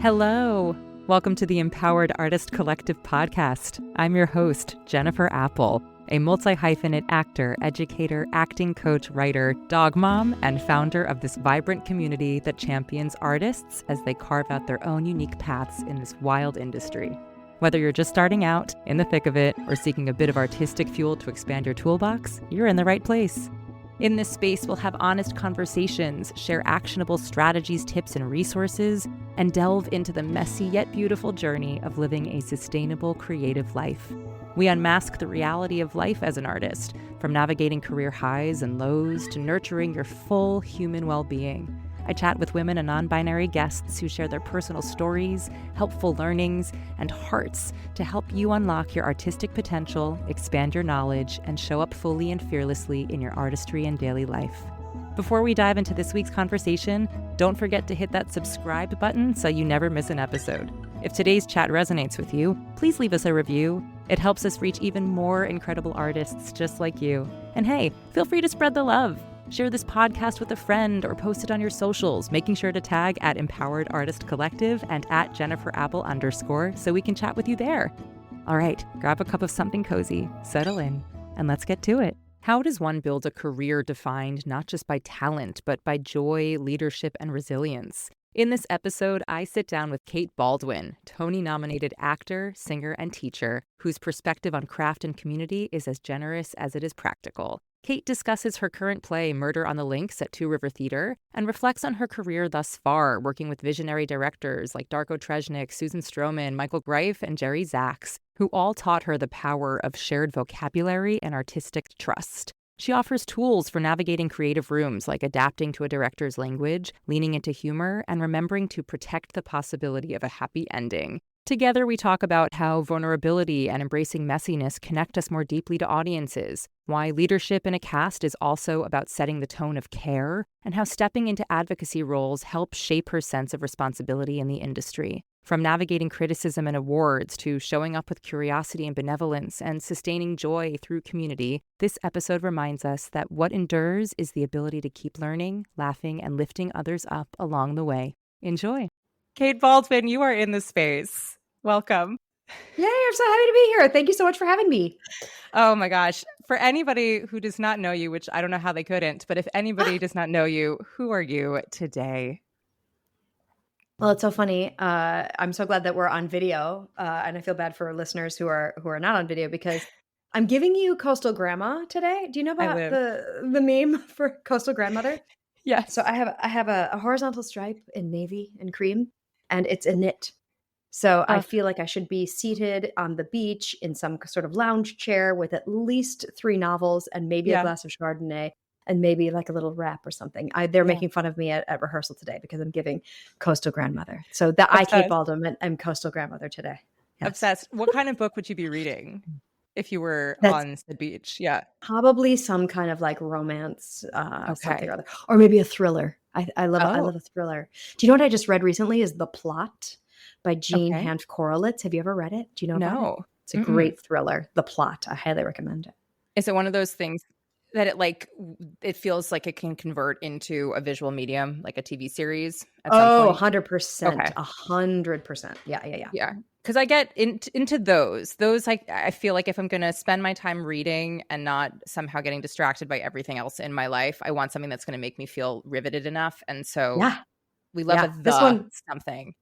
Hello. Welcome to the Empowered Artist Collective podcast. I'm your host, Jennifer Apple, a multi-hyphenate actor, educator, acting coach, writer, dog mom, and founder of this vibrant community that champions artists as they carve out their own unique paths in this wild industry. Whether you're just starting out, in the thick of it, or seeking a bit of artistic fuel to expand your toolbox, you're in the right place. In this space, we'll have honest conversations, share actionable strategies, tips, and resources, and delve into the messy yet beautiful journey of living a sustainable, creative life. We unmask the reality of life as an artist, from navigating career highs and lows to nurturing your full human well-being. I chat with women and non-binary guests who share their personal stories, helpful learnings, and hearts to help you unlock your artistic potential, expand your knowledge, and show up fully and fearlessly in your artistry and daily life. Before we dive into this week's conversation, don't forget to hit that subscribe button so you never miss an episode. If today's chat resonates with you, please leave us a review. It helps us reach even more incredible artists just like you. And hey, feel free to spread the love. Share this podcast with a friend or post it on your socials, making sure to tag at Empowered Artist Collective and at @JenniferApple_ so we can chat with you there. All right, grab a cup of something cozy, settle in, and let's get to it. How does one build a career defined not just by talent, but by joy, leadership, and resilience? In this episode, I sit down with Kate Baldwin, Tony-nominated actor, singer, and teacher, whose perspective on craft and community is as generous as it is practical. Kate discusses her current play, Murder on the Links, at Two River Theater, and reflects on her career thus far, working with visionary directors like Darko Tresnjak, Susan Stroman, Michael Greif, and Jerry Zaks, who all taught her the power of shared vocabulary and artistic trust. She offers tools for navigating creative rooms, like adapting to a director's language, leaning into humor, and remembering to protect the possibility of a happy ending. Together, we talk about how vulnerability and embracing messiness connect us more deeply to audiences, why leadership in a cast is also about setting the tone of care, and how stepping into advocacy roles help shape her sense of responsibility in the industry. From navigating criticism and awards to showing up with curiosity and benevolence and sustaining joy through community, this episode reminds us that what endures is the ability to keep learning, laughing, and lifting others up along the way. Enjoy. Kate Baldwin, you are in the space. Welcome. Yay, I'm so happy to be here. Thank you so much for having me. Oh my gosh. For anybody who does not know you, which I don't know how they couldn't, but if anybody does not know you, who are you today? Well, it's so funny. I'm so glad that we're on video, and I feel bad for listeners who are not on video because I'm giving you Coastal Grandma today. Do you know about the meme for Coastal Grandmother? Yes. So I have a horizontal stripe in navy and cream, and it's a knit. So I feel like I should be seated on the beach in some sort of lounge chair with at least 3 novels and maybe a glass of Chardonnay and maybe like a little wrap or something. They're making fun of me at rehearsal today because I'm giving Coastal Grandmother. So that I, Kate Baldwin, I'm Coastal Grandmother today. Yes. Obsessed. What kind of book would you be reading if you were on the beach? Yeah. Probably some kind of like romance, something or other. Or maybe a thriller. I love a thriller. Do you know what I just read recently is The Plot by Jean Hanff Korelitz. Have you ever read it? Do you know about it? It's a great thriller. The Plot. I highly recommend it. Is it one of those things that it feels like it can convert into a visual medium, like a TV series at some point? 100%. 100%. Yeah. Because I get into those I feel like if I'm going to spend my time reading and not somehow getting distracted by everything else in my life, I want something that's going to make me feel riveted enough. And so we love something.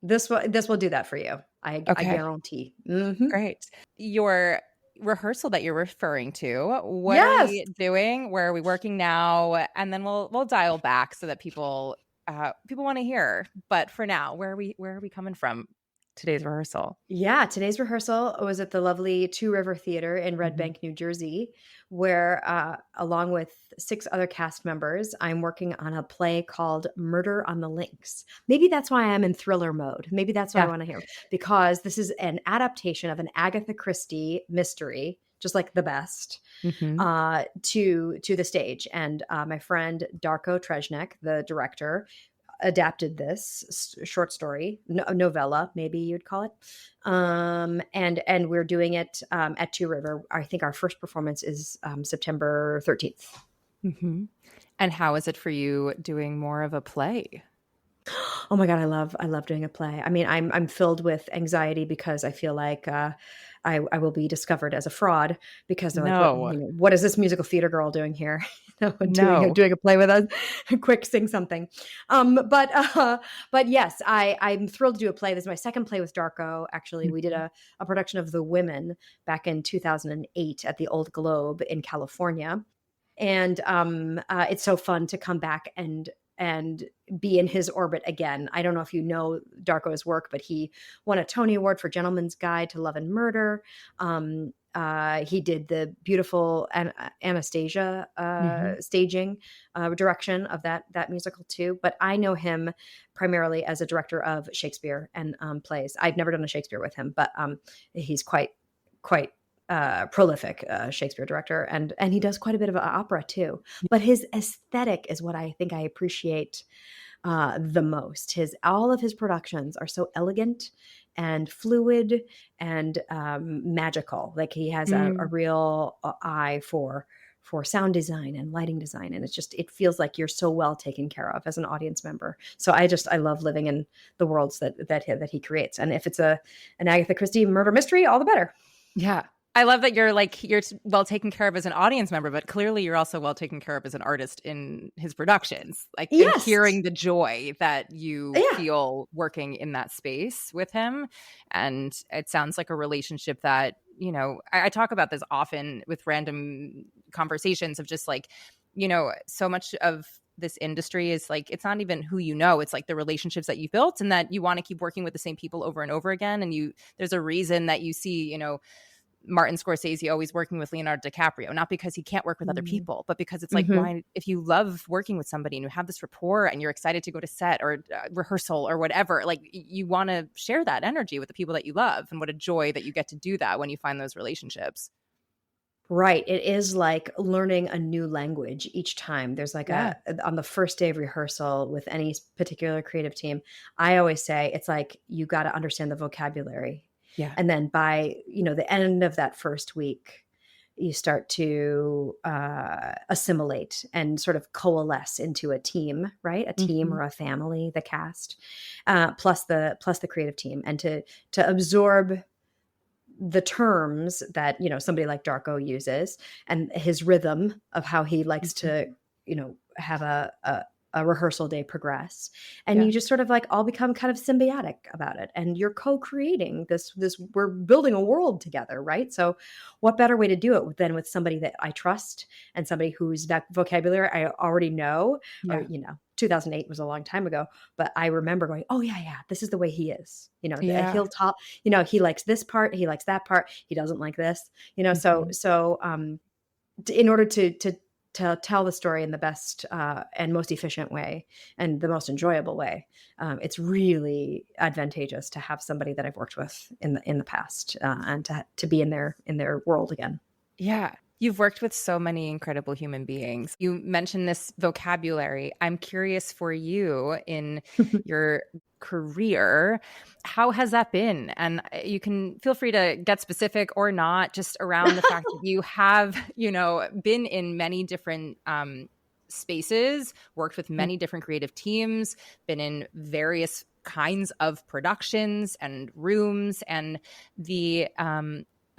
This will do that for you. I guarantee. Mm-hmm. Great. Your rehearsal that you're referring to, what are we doing? Where are we working now? And then we'll dial back so that people want to hear. But for now, where are we coming from? Today's rehearsal. Yeah, today's rehearsal was at the lovely Two River Theater in Red Bank, New Jersey, where along with 6 other cast members, I'm working on a play called Murder on the Links. Maybe that's why I'm in thriller mode. Maybe that's what I want to hear, because this is an adaptation of an Agatha Christie mystery, just like the best, to the stage. And my friend Darko Tresnjak, the director, adapted this short story, novella, maybe you'd call it. And we're doing it at Two River. I think our first performance is September 13th. Mm-hmm. And how is it for you doing more of a play? Oh my God, I love doing a play. I mean, I'm filled with anxiety because I feel like I will be discovered as a fraud because they're like, what No, what is this musical theater girl doing here? no. Doing a play with us? Quick, sing something. But yes, I'm thrilled to do a play. This is my second play with Darko. Actually, we did Mhm. a production of The Women back in 2008 at the Old Globe in California. And it's so fun to come back and be in his orbit again. I don't know if you know Darko's work, but he won a Tony Award for Gentleman's Guide to Love and Murder. He did the beautiful Anastasia Mhm. staging direction of that musical too. But I know him primarily as a director of Shakespeare and plays. I've never done a Shakespeare with him, but he's quite prolific Shakespeare director, and he does quite a bit of opera too. But his aesthetic is what I think I appreciate the most. His all of his productions are so elegant and fluid and magical. Like he has a Mm. real eye for sound design and lighting design, and it feels like you're so well taken care of as an audience member. So I love living in the worlds that he creates. And if it's an Agatha Christie murder mystery, all the better. Yeah. I love that you're well taken care of as an audience member, but clearly you're also well taken care of as an artist in his productions. Like in Yes. hearing the joy that you Yeah. feel working in that space with him. And it sounds like a relationship that, I talk about this often with random conversations of just like, so much of this industry is like it's not even who you know, it's like the relationships that you built and that you want to keep working with the same people over and over again. And there's a reason that you see, Martin Scorsese always working with Leonardo DiCaprio, not because he can't work with other Mm. people, but because it's like, Mhm. why, if you love working with somebody and you have this rapport and you're excited to go to set or rehearsal or whatever, like you want to share that energy with the people that you love. And what a joy that you get to do that when you find those relationships. Right, it is like learning a new language each time. There's like Yeah. on the first day of rehearsal with any particular creative team, I always say it's like you gotta understand the vocabulary. Yeah. And then by, the end of that first week, you start to, assimilate and sort of coalesce into a team, right? A team Mhm. or a family, the cast, plus the creative team, and to absorb the terms that somebody like Darko uses and his rhythm of how he likes Mhm. to have a rehearsal day progress, and Yeah. you just sort of like all become kind of symbiotic about it, and you're co-creating this we're building a world together, right? So what better way to do it than with somebody that I trust and somebody whose vocabulary I already know, or Yeah. 2008 was a long time ago, but I remember going, oh yeah, yeah, this is the way he is, Yeah. he'll talk, he likes this part, he likes that part, he doesn't like this, so Mhm. in order to tell the story in the best and most efficient way and the most enjoyable way, it's really advantageous to have somebody that I've worked with in the past, and to be in their world again. Yeah. You've worked with so many incredible human beings. You mentioned this vocabulary. I'm curious for you in your career, how has that been? And you can feel free to get specific or not, just around the fact that you have, been in many different spaces, worked with many different creative teams, been in various kinds of productions and rooms, and the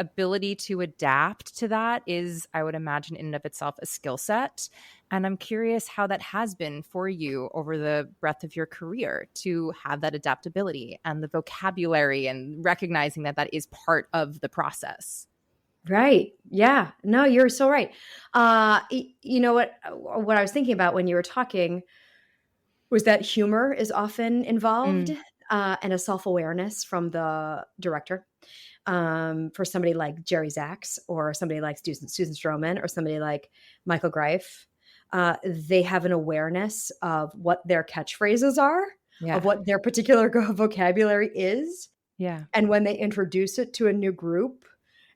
ability to adapt to that is, I would imagine, in and of itself a skill set. And I'm curious how that has been for you over the breadth of your career to have that adaptability and the vocabulary and recognizing that that is part of the process. Right. Yeah. No, you're so right. You know what I was thinking about when you were talking was that humor is often involved, Mm. and a self-awareness from the director. For somebody like Jerry Zaks or somebody like Susan Stroman or somebody like Michael Greif, they have an awareness of what their catchphrases are, of Yeah. what their particular vocabulary is, Yeah. and when they introduce it to a new group,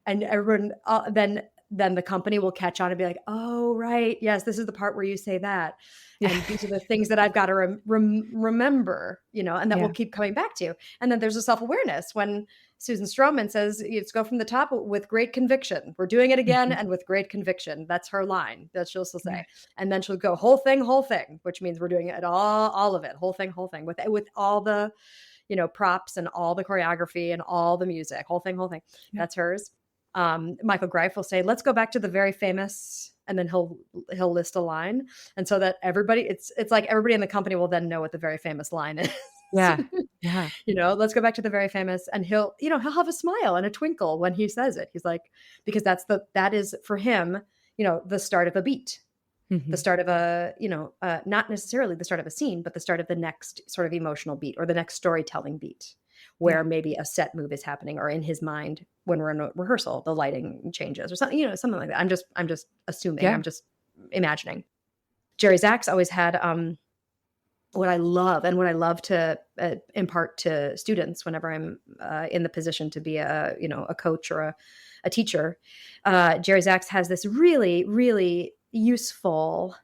and everyone then then the company will catch on and be like, oh, right. Yes, this is the part where you say that. Yeah. And these are the things that I've got to remember, and that Yeah. we'll keep coming back to. And then there's a self-awareness when Susan Stroman says, let's go from the top with great conviction. We're doing it again. Mhm. And with great conviction. That's her line that she'll still say. Yeah. And then she'll go whole thing, which means we're doing it all of it, whole thing, with all the, props and all the choreography and all the music, whole thing. Yeah. That's hers. Michael Greif will say, let's go back to the very famous, and then he'll list a line. And so that everybody, it's like everybody in the company will then know what the very famous line is. Yeah. Yeah. Let's go back to the very famous, and he'll have a smile and a twinkle when he says it. He's like, because that is for him, the start of a beat, Mhm. the start of a, not necessarily the start of a scene, but the start of the next sort of emotional beat or the next storytelling beat where maybe a set move is happening, or in his mind when we're in a rehearsal, the lighting changes or something, something like that. I'm just assuming, Yeah. I'm just imagining. Jerry Zaks always had, what I love to impart to students whenever I'm in the position to be a coach or a teacher. Jerry Zaks has this really, really useful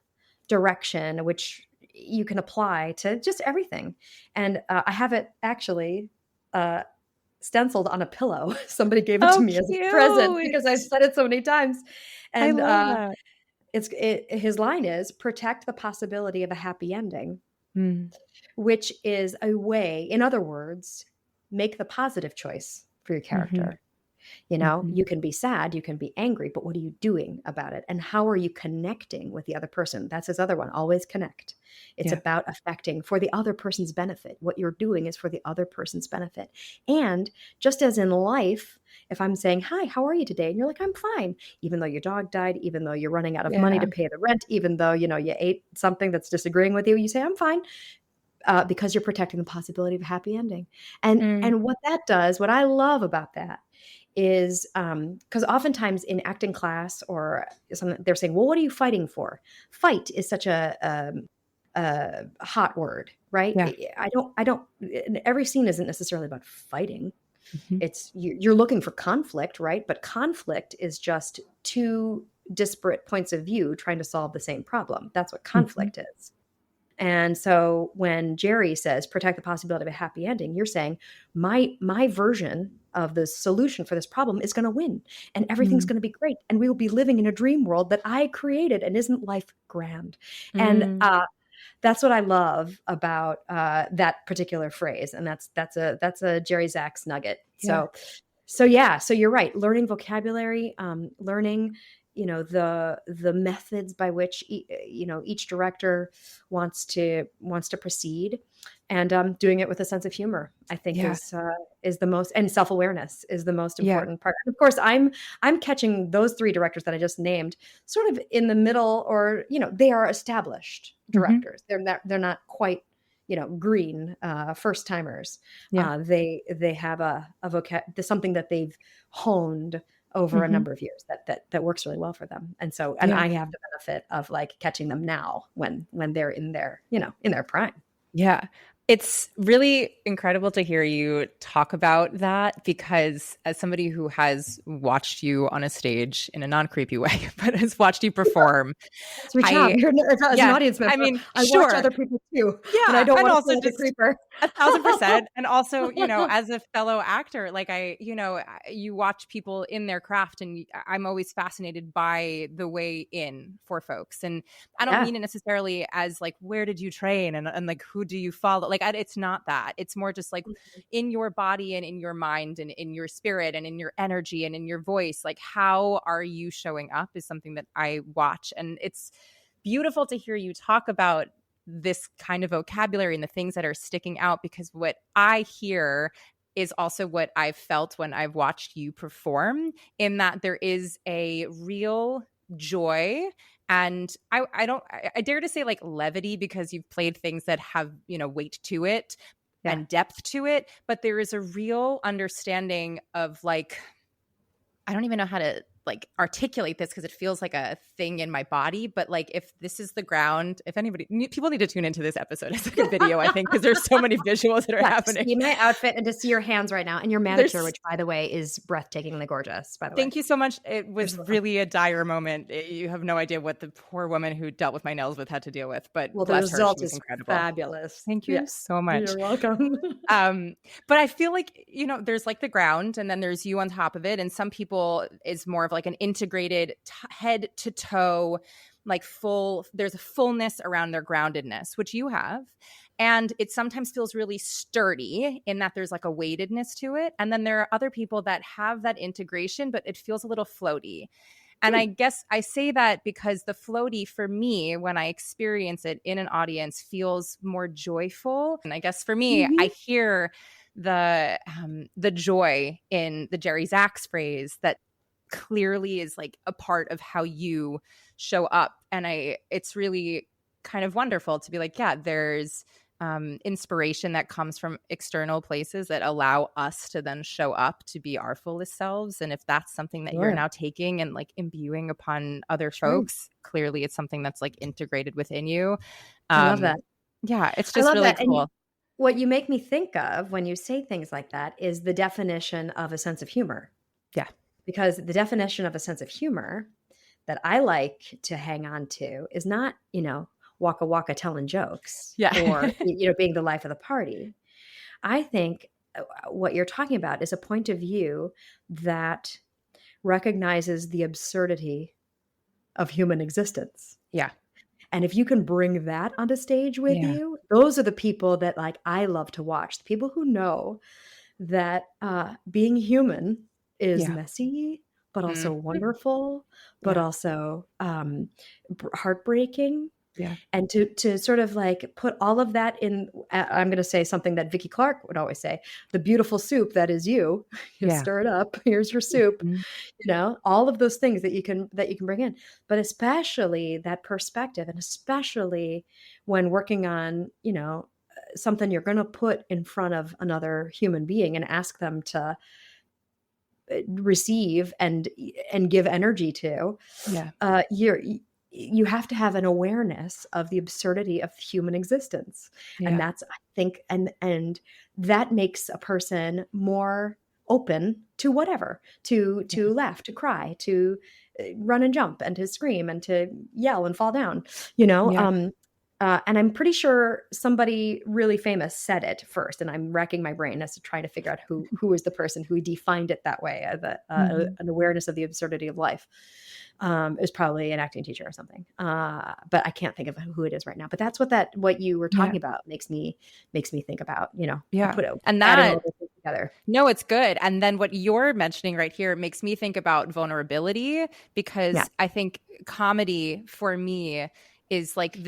direction which you can apply to just everything. And I have it actually stenciled on a pillow. Somebody gave it to Oh, me as a present cute. because I've said it so many times. I And love that. his line is, protect the possibility of a happy ending, Mm. which is a way, in other words, make the positive choice for your Mhm. character. Mhm. You can be sad, you can be angry, but what are you doing about it? And how are you connecting with the other person? That's his other one, always connect. It's Yeah. about affecting for the other person's benefit. What you're doing is for the other person's benefit. And just as in life, if I'm saying, hi, how are you today? And you're like, I'm fine. Even though your dog died, even though you're running out of money Yeah. to pay the rent, even though, you ate something that's disagreeing with you, you say, I'm fine. Because you're protecting the possibility of a happy ending. Mm. And what that does, what I love about that is, because oftentimes in acting class or something, they're saying, well, what are you fighting for? Fight is such a hot word, right? Yeah. I don't, every scene isn't necessarily about fighting. Mhm. It's, you're looking for conflict, right? But conflict is just two disparate points of view trying to solve the same problem. That's what Mhm. conflict is. And so when Jerry says protect the possibility of a happy ending, you're saying my version of the solution for this problem is going to win, and everything's Mm. going to be great, and we will be living in a dream world that I created. And isn't life grand? And Mm. that's what I love about that particular phrase. And that's a Jerry Zaks nugget. Yeah. So yeah, so you're right. Learning vocabulary, learning, the methods by which each director wants to proceed, and doing it with a sense of humor, I think Yeah. is the most, and self-awareness is the most Yeah. important part. And of course, I'm catching those three directors that I just named sort of in the middle, or they are established Mhm. directors. They're not quite green first timers. Yeah. They have a something that they've honed over a Mhm. number of years that works really well for them. And so, and Yeah. I have the benefit of like catching them now when they're in their in their prime. Yeah. It's really incredible to hear you talk about that, because as somebody who has watched you on a stage in a non-creepy way, but has watched you perform, That's my job. I As an yeah, audience I member, mean, I watch sure. other people too, and I Yeah, don't and want to feel also like a just creeper. 1,000%. And also, as a fellow actor, like you watch people in their craft, and I'm always fascinated by the way in for folks. And I don't Yeah. mean it necessarily as like, where did you train, and like, who do you follow? Like, it's not that. It's more just like in your body and in your mind and in your spirit and in your energy and in your voice, like, how are you showing up is something that I watch. And it's beautiful to hear you talk about this kind of vocabulary and the things that are sticking out, because what I hear is also what I've felt when I've watched you perform, in that there is a real joy. And I dare to say like levity, because you've played things that have, weight to it Yeah. and depth to it. But there is a real understanding of like, I don't even know how to like articulate this because it feels like a thing in my body, but like if this is the ground, if anybody, people need to tune into this episode as like a video, I think, because there's so many visuals that are happening. To see my outfit and to see your hands right now and your manicure, which by the way is breathtakingly gorgeous, by the way. Thank you so much. It was really a dire moment. You have no idea what the poor woman who dealt with my nails had to deal with, but the bless her, result she was is incredible. fabulous. Thank you so much. You're welcome. But I feel like, there's like the ground and then there's you on top of it. And some people is more of like an integrated head to toe, like there's a fullness around their groundedness, which you have. And it sometimes feels really sturdy in that there's like a weightedness to it. And then there are other people that have that integration, but it feels a little floaty. And I guess I say that because the floaty for me, when I experience it in an audience, feels more joyful. And I guess for me, I hear the joy in the Jerry Zaks phrase that clearly is like a part of how you show up. And it's really kind of wonderful to be like, yeah, there's inspiration that comes from external places that allow us to then show up to be our fullest selves. And if that's something that you're now taking and like imbuing upon other folks, clearly it's something that's like integrated within you. I love that. Yeah, it's just really cool. And what you make me think of when you say things like that is the definition of a sense of humor. Yeah. Because the definition of a sense of humor that I like to hang on to is not, waka waka telling jokes or, being the life of the party. I think what you're talking about is a point of view that recognizes the absurdity of human existence. Yeah. And if you can bring that onto stage with you, those are the people that like I love to watch. The people who know that being human is messy, but also wonderful, but also heartbreaking. Yeah. And to sort of like put all of that in, I'm going to say something that Vicki Clark would always say, the beautiful soup that is you stir it up. Here's your soup, all of those things that you can bring in, but especially that perspective. And especially when working on, something you're going to put in front of another human being and ask them to receive and give energy to, you have to have an awareness of the absurdity of human existence. And that's, I think, and that makes a person more open to whatever, to laugh, to cry, to run and jump and to scream and to yell and fall down, and I'm pretty sure somebody really famous said it first, and I'm racking my brain as to trying to figure out who is the person who defined it that way, an awareness of the absurdity of life. It was probably an acting teacher or something, but I can't think of who it is right now. But that's what you were talking about makes me think about, and that together. No, it's good. And then what you're mentioning right here makes me think about vulnerability, because I think comedy for me is like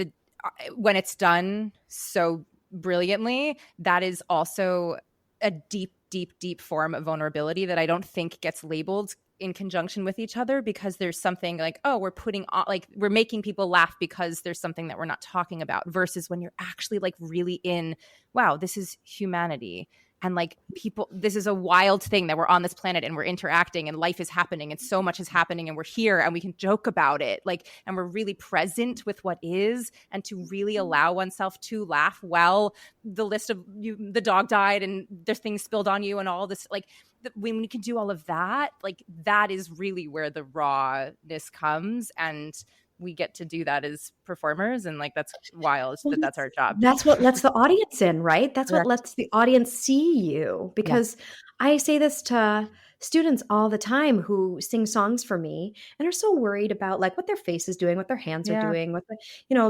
when it's done so brilliantly, that is also a deep, deep, deep form of vulnerability that I don't think gets labeled in conjunction with each other, because there's something like, oh, we're making people laugh because there's something that we're not talking about, versus when you're actually like really in, wow, this is humanity. And like people, this is a wild thing that we're on this planet and we're interacting and life is happening and so much is happening and we're here and we can joke about it. Like, and we're really present with what is, and to really allow oneself to laugh while the dog died and there's things spilled on you and all this, like when you can do all of that, like that is really where the rawness comes. And we get to do that as performers, and like that's wild. That's our job. That's what lets the audience in, right? That's what lets the audience see you. Because I say this to students all the time who sing songs for me and are so worried about like what their face is doing, what their hands are doing, what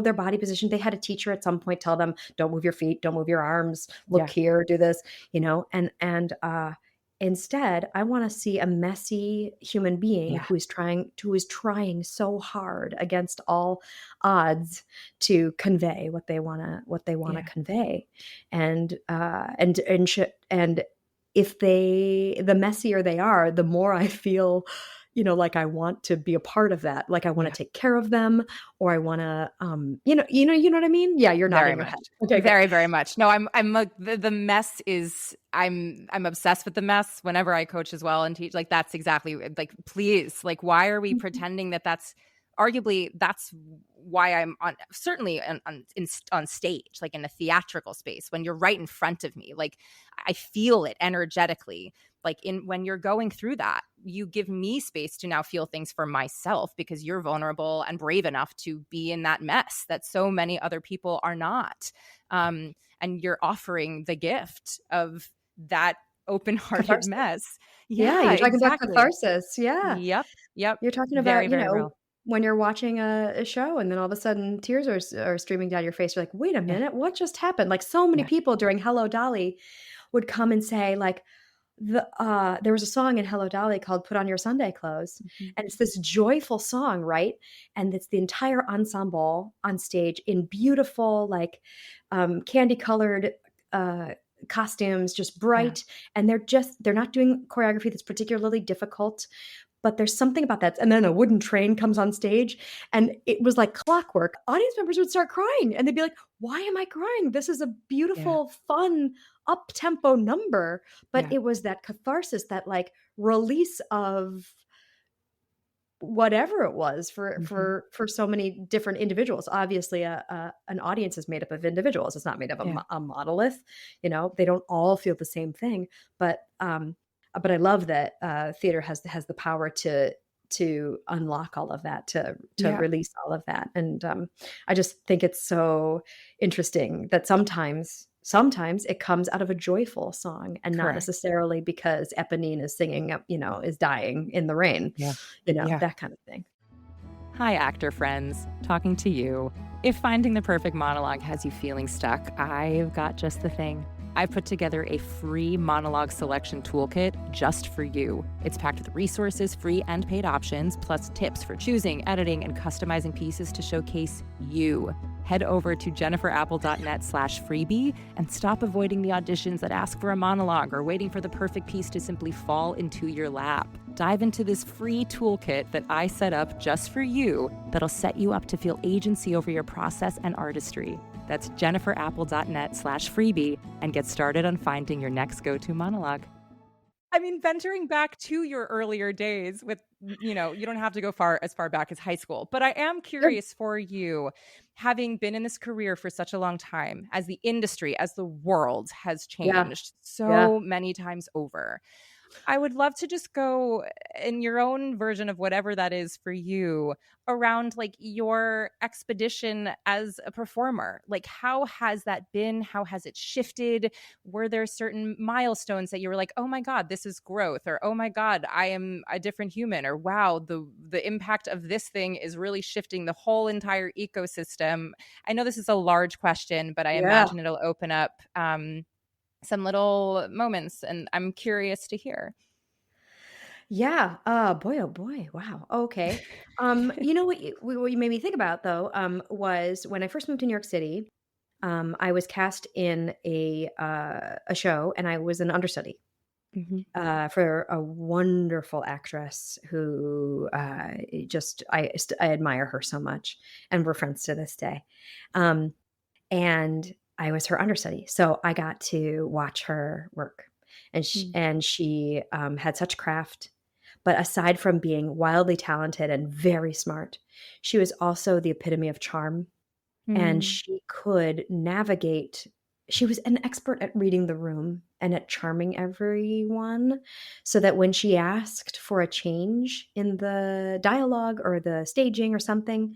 their body position. They had a teacher at some point tell them, don't move your feet, don't move your arms, look here, do this, and instead, I want to see a messy human being who is trying so hard against all odds to convey what they want to convey, and if the messier they are, the more I feel like I want to be a part of that. Like I want Yeah. to take care of them, or I want to, you know what I mean? Yeah, you're Very nodding your much. head. Okay, good. Very, very much. No, I'm like the mess is I'm obsessed with the mess whenever I coach as well and teach. Like that's exactly like please, like why are we Mhm. pretending that arguably that's why I'm on certainly on stage, like in a theatrical space when you're right in front of me. Like I feel it energetically. Like in when you're going through that, you give me space to now feel things for myself because you're vulnerable and brave enough to be in that mess that so many other people are not. And you're offering the gift of that open-hearted Catharsis. mess. Yeah, Yeah, you're talking about exactly. catharsis. Yeah. Yep, yep. You're talking Very, about, very real. when you're watching a show and then all of a sudden tears are streaming down your face. You're like, "Wait a Yeah, minute, what just happened?" Like so many yeah. people during Hello Dolly would come and say like there was a song in Hello Dolly called Put on Your Sunday Clothes, Mhm. and it's this joyful song, right? And it's the entire ensemble on stage in beautiful like candy colored uh costumes, just Yeah, bright, and they're not doing choreography that's particularly difficult, but there's something about that, and then a wooden train comes on stage, and it was like clockwork. Audience members would start crying, and they'd be like, "Why am I crying? This is a yeah, beautiful, fun, up-tempo number." But yeah. it was that catharsis, that, like, release of whatever it was Mhm. for so many different individuals. Obviously, an audience is made up of individuals. It's not made of Yeah, a monolith, they don't all feel the same thing, but I love that, theater has the power to unlock all of that, to yeah. release all of that, and, I just think it's so interesting that sometimes it comes out of a joyful song and not Correct. necessarily because Eponine is singing, is dying in the rain, Yeah, yeah. that kind of thing. Hi, actor friends. Talking to you. If finding the perfect monologue has you feeling stuck, I've got just the thing. I've put together a free monologue selection toolkit just for you. It's packed with resources, free and paid options, plus tips for choosing, editing, and customizing pieces to showcase you. Head over to jenniferapple.net/freebie and stop avoiding the auditions that ask for a monologue or waiting for the perfect piece to simply fall into your lap. Dive into this free toolkit that I set up just for you that'll set you up to feel agency over your process and artistry. That's jenniferapple.net/freebie and get started on finding your next go-to monologue. I mean, venturing back to your earlier days with, you don't have to go as far back as high school, but I am Sure. curious for you, having been in this career for such a long time, as the industry, as the world has Yeah. changed Yeah. so many times over. I would love to just go in your own version of whatever that is for you around like your expedition as a performer. Like, how has that been? How has it shifted? Were there certain milestones that you were like, oh my God, this is growth? Or, oh my God, I am a different human? Or, wow, the impact of this thing is really shifting the whole entire ecosystem. I know this is a large question, but I Yeah. imagine it'll open up some little moments, and I'm curious to hear. Yeah. Boy, oh boy. Wow. Okay. What you made me think about though, was when I first moved to New York City, I was cast in a show and I was an understudy. Mhm. For a wonderful actress who I admire her so much, and we're friends to this day. Um, and I was her understudy, so I got to watch her work, Mm. and she had such craft. But aside from being wildly talented and very smart, she was also the epitome of charm, and Mm. she could navigate. She was an expert at reading the room and at charming everyone, so that when she asked for a change in the dialogue or the staging or something,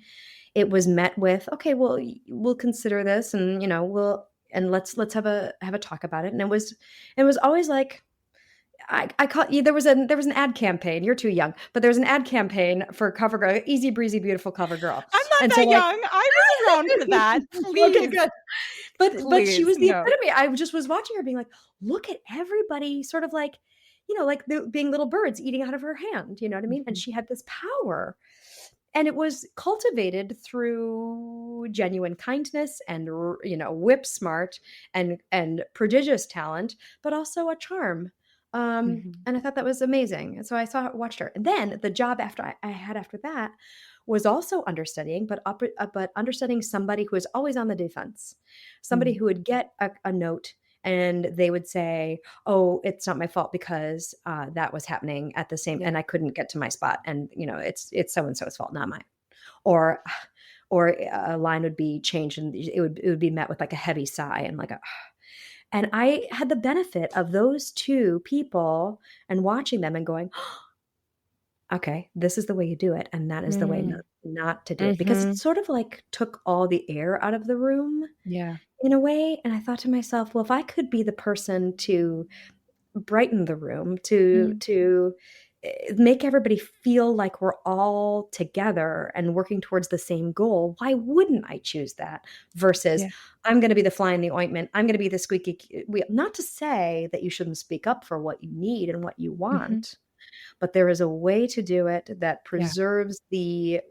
it was met with, "Okay, well, we'll consider this, and, let's have a talk about it." And it was always like, I caught you. There was an ad campaign. You're too young, but there was an ad campaign for CoverGirl, Easy Breezy Beautiful CoverGirl, I'm not and so, that like young. I was around for that. okay, Please, good. But she please, was the no. epitome. I just was watching her being like, "Look at everybody sort of like, like being little birds eating out of her hand," you know what I mean? And Mhm. she had this power, and it was cultivated through genuine kindness and whip smart and prodigious talent, but also a charm. Mhm. And I thought that was amazing. And so watched her. And then the job I had after that was also understudying, but understudying somebody who was always on the defense, somebody Mm. who would get a note and they would say, "Oh, it's not my fault because that was happening at the same, Yeah. and I couldn't get to my spot, and it's so and so's fault, not mine." Or or a line would be changed and it would be met with like a heavy sigh and like a and I had the benefit of those two people and watching them and going, okay, this is the way you do it, and that is the way Mm. not to do it, because it Mhm. sort of like took all the air out of the room Yeah. in a way. And I thought to myself, well, if I could be the person to brighten the room, Mm. to make everybody feel like we're all together and working towards the same goal, why wouldn't I choose that versus Yeah. I'm going to be the fly in the ointment. I'm going to be the squeaky wheel. Not to say that you shouldn't speak up for what you need and what you Mhm. want, but there is a way to do it that Yeah. preserves the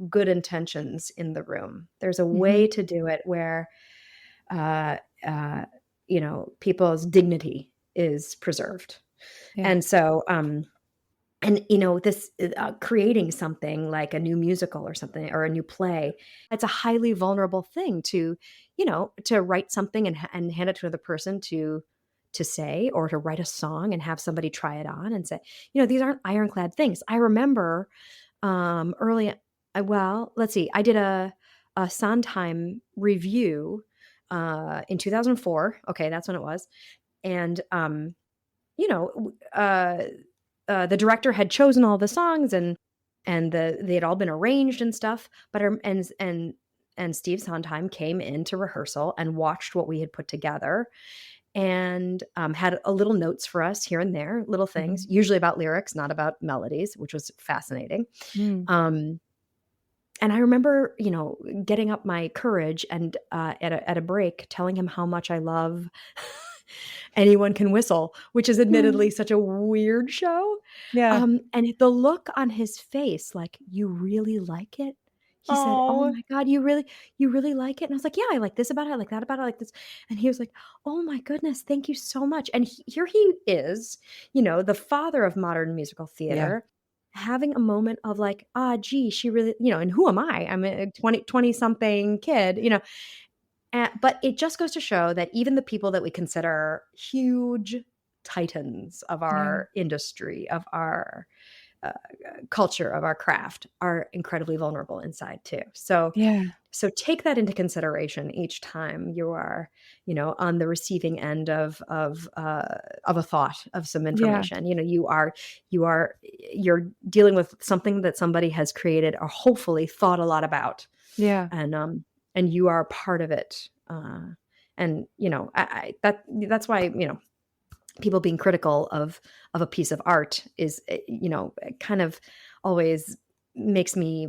good intentions in the room. There's a way Mhm. to do it where uh, uh, people's dignity is preserved. Yeah. And so, and this creating something like a new musical or something or a new play, it's a highly vulnerable thing to write something and hand it to another person to say, or to write a song and have somebody try it on and say, these aren't ironclad things. I remember early, well, let's see, I did a Sondheim review in 2004. Okay, that's when it was. And you know, the director had chosen all the songs and they had all been arranged and stuff. But and Steve Sondheim came into rehearsal and watched what we had put together and had a little notes for us here and there, little things, Mhm. usually about lyrics, not about melodies, which was fascinating. Mm. Um, and I remember, getting up my courage and at a break, telling him how much I love Anyone Can Whistle, which is admittedly Mm. such a weird show. Yeah. And the look on his face, like, "You really like it?" He said, "Oh Oh. my god, you really like it?" And I was like, "Yeah, I like this about it, I like that about it, I like this." And he was like, "Oh my goodness, thank you so much." And here he is, the father of modern musical Yeah. theater, having a moment of like, "Ah, gee, she really," and who am I? I'm a 20 something kid, but it just goes to show that even the people that we consider huge titans of Yeah. our industry, of our uh, culture, of our craft, are incredibly vulnerable inside too. Yeah. So take that into consideration each time you are, on the receiving end of a thought, of some Yeah. information. You're dealing with something that somebody has created or hopefully thought a lot about, Yeah. and you are part of it. And that's why people being critical of a piece of art is kind of always makes me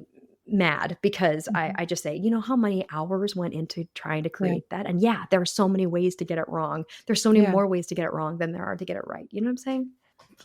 mad, because I, Mhm. I just say, how many hours went into trying to Yeah. create that, and yeah, there are so many ways to get it wrong. There's so many Yeah. more ways to get it wrong than there are to get it right. You know what I'm saying?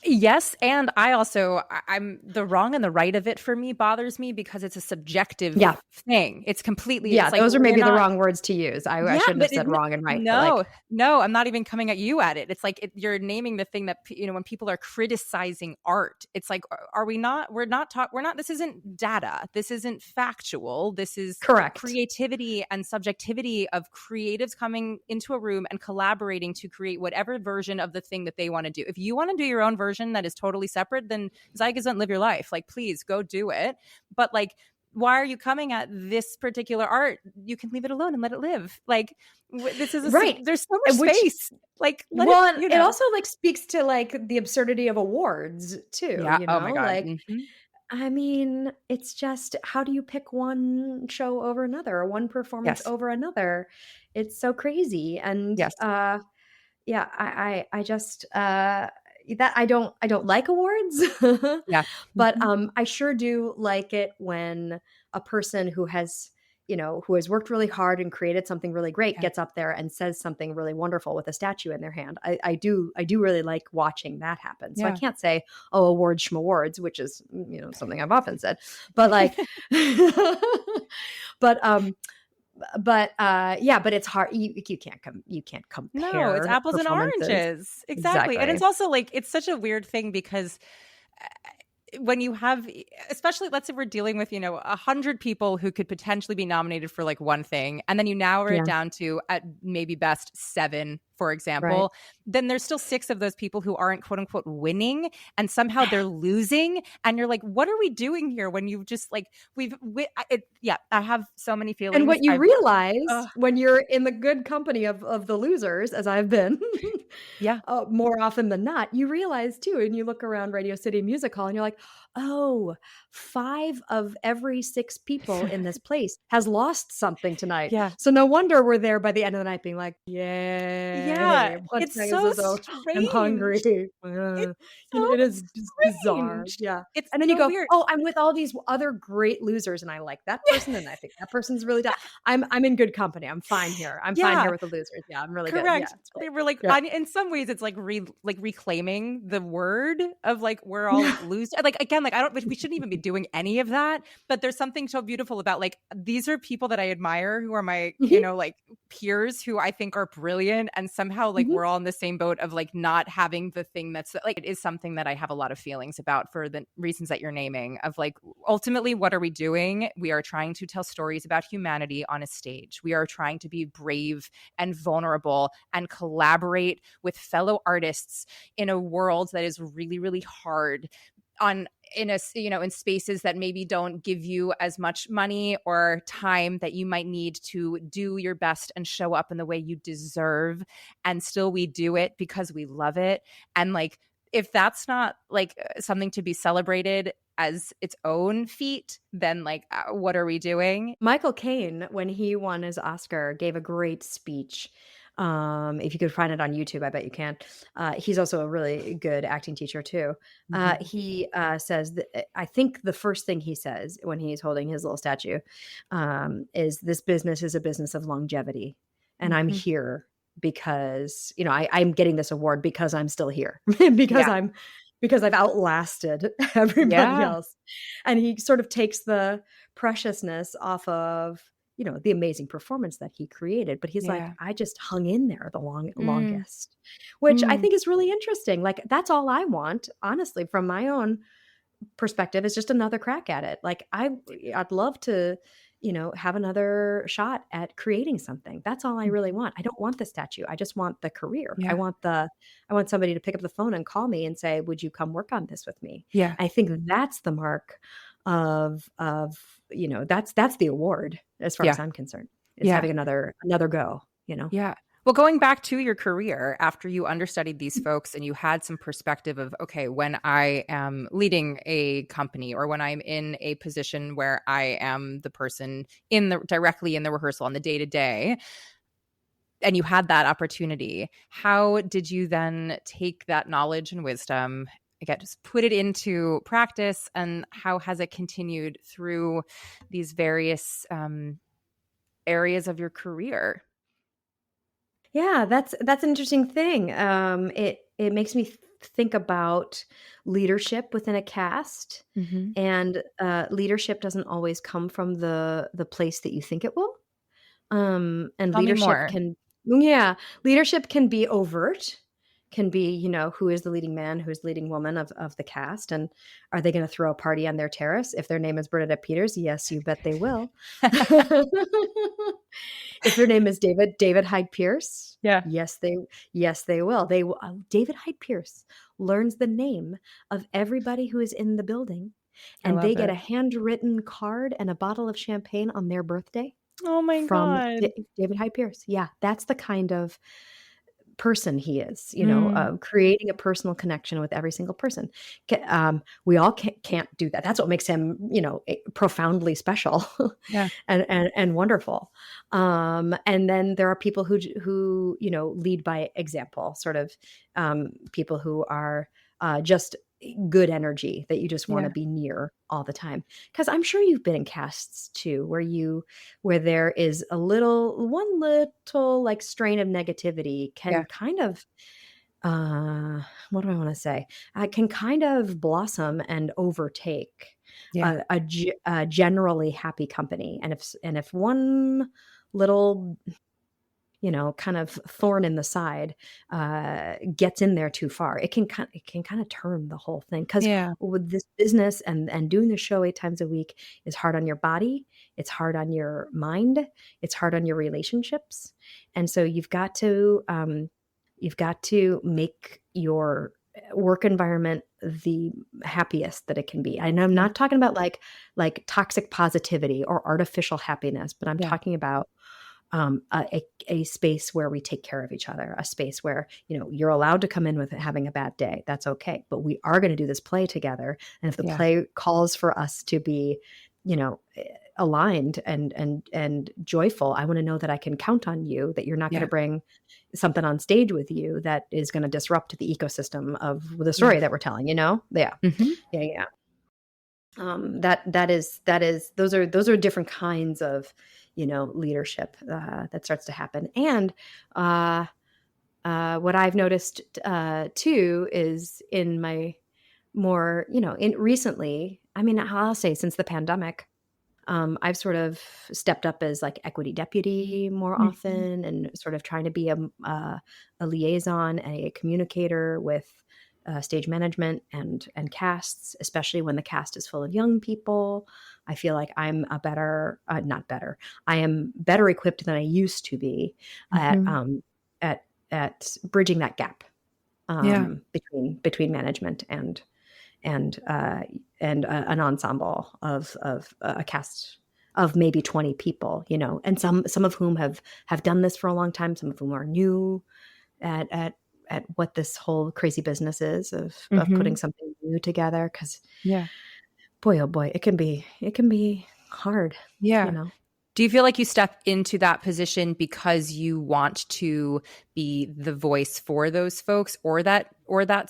Yes, and I also I'm the wrong and the right of it for me bothers me because it's a Yeah. subjective thing. It's completely Yeah, it's like those are we're maybe the not. wrong words to use. I Yeah, shouldn't have but said wrong and right, but no, like, no, I'm not even coming at you at it. It's like you're naming the thing that when people are criticizing art, it's like, are we not? We're not. This isn't data. This isn't factual. This is correct. creativity and subjectivity of creatives coming into a room and collaborating to create whatever version of the thing that they want to do. If you want to do your own version that is totally separate, then Zygas doesn't live your life. Like, please go do it. But like, why are you coming at this particular art? You can leave it alone and let it live. Like, this is Right. there's so much Which space. Like, let it, Well, and it also, like, speaks to, like, the absurdity of awards too, Yeah. Oh my God. Like, I mean, it's just, how do you pick one show over another or one performance Yes. over another? It's so crazy, and, Yes. yeah, I just, that I don't like awards, Yeah. but, Mhm. I sure do like it when a person who has worked really hard and created something really great Yeah. gets up there and says something really wonderful with a statue in their hand. I do really like watching that happen. So I Yeah. can't say, "Oh, awards schmawards," which is, something I've often said, but like, but, but it's hard. You can't No, it's compare apples and performances. oranges. Exactly. And Exactly. it's also like, it's such a weird thing because when you have, especially let's say we're dealing with 100 people who could potentially be nominated for like one thing, and then you narrow it Yeah. down to at maybe best 7, for Right. example, then there's still 6 of those people who aren't quote unquote winning, and somehow they're losing, and you're like, what are we doing here? When you just like yeah, I have so many And feelings. what you I've realize when you're in the good company of the losers, as I've been, Yeah. more often than not, you realize too, and you look around Radio City Music Hall and you're like, "Oh, 5 of every 6 people in this place has lost something tonight. Yeah. So no wonder we're there by the end of the night being like, Yeah, yay, what it's time is so this? Oh, I'm strange. hungry." It's It so is just bizarre. strange. Yeah. It's And then you so go, weird. "Oh, I'm with all these other great losers, and I like that person, and I think that person's really da." I'm in good company. I'm fine here. I'm fine here Yeah, with the losers. Yeah, I'm really good. Yeah, correct. it's great. They were like, Yeah. in some ways, it's like reclaiming the word of like we're all losers. Like again, like I don't. We shouldn't even be doing any of that. But there's something so beautiful about like these are people that I admire, who are my Mhm, like peers, who I think are brilliant, and somehow like mhm. we're all in the same boat of like not having the thing that's like it is something that I have a lot of feelings about for the reasons that you're naming. Of like ultimately, what are we doing? We are trying to tell stories about humanity on a stage. We are trying to be brave and vulnerable and collaborate with fellow artists in a world that is really, really hard on in a in spaces that maybe don't give you as much money or time that you might need to do your best and show up in the way you deserve, and still we do it because we love it. And like if that's not like something to be celebrated as its own feat, then like what are we doing? Michael Caine, when he won his Oscar, gave a great speech. If you could find it on YouTube, I bet you can. He's also a really good acting teacher too. Mhm. He says that I think the first thing he says when he's holding his little statue is, "This business is a business of longevity, and I'm Mhm. here because I'm getting this award because I'm still here because Yeah. I've outlasted everybody Yeah. else." And he sort of takes the preciousness off of, the amazing performance that he created, but he's like, Yeah. "I just hung in there the Mm. longest," which I Mm. think is really interesting. Like, that's all I want, honestly, from my own perspective, is just another crack at it. Like, I'd love to, have another shot at creating something. That's all I really Mhm. want. I don't want the statue. I just want the career. Yeah. I want somebody to pick up the phone and call me and say, "Would you come work on this with me?" Yeah. I think that's the mark that's the award as far as Yeah. I'm concerned. Is Yeah. having another go. Yeah. Well, going back to your career, after you understudied these folks and you had some perspective of, okay, when I am leading a company or when I'm in a position where I am the person directly in the rehearsal on the day to day, and you had that opportunity, how did you then take that knowledge and wisdom, again, just put it into practice, and how has it continued through these various areas of your career? Yeah, that's an interesting thing. It makes me think about leadership within a cast, Hmm. and leadership doesn't always come from the place that you think it will. And Tell me leadership more. can yeah, leadership can be overt, can be, who is the leading man, who's the leading woman of the cast, and are they gonna throw a party on their terrace if their name is Bernadette Peters? Yes, you bet they will. If their name is David Hyde Pierce, Yeah. yes, they will. David Hyde Pierce learns the name of everybody who is in the building, I and they love get it. a handwritten card and a bottle of champagne on their birthday Oh my from god. David Hyde Pierce. Yeah, that's the kind of person he is, Mm, creating a personal connection with every single person. We all can't do that. That's what makes him, profoundly special yeah, and wonderful. And then there are people who lead by example, sort of people who are just good energy that you just want to yeah, be near all the time. Because I'm sure you've been in casts too, where there is one little like strain of negativity can yeah, kind of what do I want to say? Can kind of blossom and overtake yeah, a generally happy company. And if one little, kind of thorn in the side gets in there too far, it can kind of turn the whole thing. Because Yeah. with this business and doing the show 8 times a week is hard on your body, it's hard on your mind, it's hard on your relationships, and so you've got to make your work environment the happiest that it can be. And I'm Yeah. not talking about like toxic positivity or artificial happiness, but I'm Yeah. talking about a space where we take care of each other, a space where, you're allowed to come in with having a bad day. That's okay. But we are going to do this play together. And if the Yeah. play calls for us to be, aligned and joyful, I want to know that I can count on you, that you're not going Yeah. to bring something on stage with you that is going to disrupt the ecosystem of the Yeah. story that we're telling, Yeah. Mhm. Yeah. Yeah. Those are different kinds of, leadership that starts to happen. And uh, what I've noticed too is in my more, in recently, I mean, I'll say since the pandemic, I've sort of stepped up as like equity deputy more Mhm. often, and sort of trying to be a liaison, a communicator with stage management and casts, especially when the cast is full of young people. I feel like I'm a better, not better. I am better equipped than I used to be at Mhm. at bridging that gap Yeah. between management and an ensemble of a cast of maybe 20 people, and some of whom have done this for a long time, some of whom are new at what this whole crazy business is of putting Mhm. something new together. Because Yeah. boy, oh boy, it can be hard, you Yeah. know. Do you feel like you step into that position because you want to be the voice for those folks, or that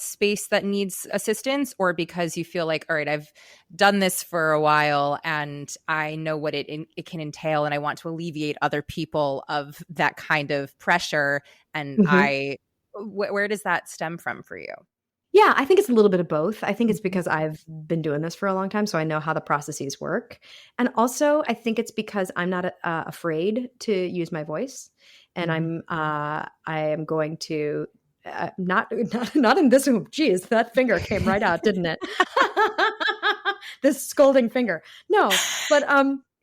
space that needs assistance, or because you feel like, all right, I've done this for a while and I know what it can entail, and I want to alleviate other people of that kind of pressure, and Mhm. where does that stem from for you? Yeah, I think it's a little bit of both. I think it's Mhm. because I've been doing this for a long time, so I know how the processes work. And also, I think it's because I'm not afraid to use my voice, and Mhm. I am going to not in this room. Geez, that finger came right out, didn't it? This scolding finger. No, but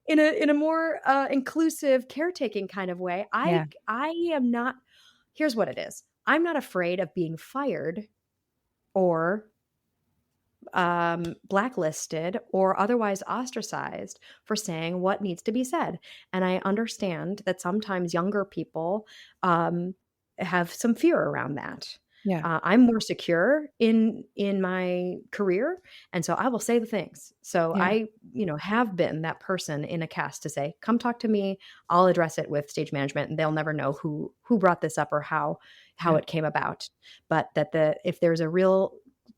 in a more inclusive, caretaking kind of way. Yeah. I am not. Here's what it is. I'm not afraid of being fired or blacklisted or otherwise ostracized for saying what needs to be said. And I understand that sometimes younger people um, have some fear around that. Yeah. I'm more secure in my career, and so I will say the things. So Yeah. I, have been that person in a cast to say, "Come talk to me. I'll address it with stage management," and they'll never know who brought this up or how Yeah. it came about. But that if there's a real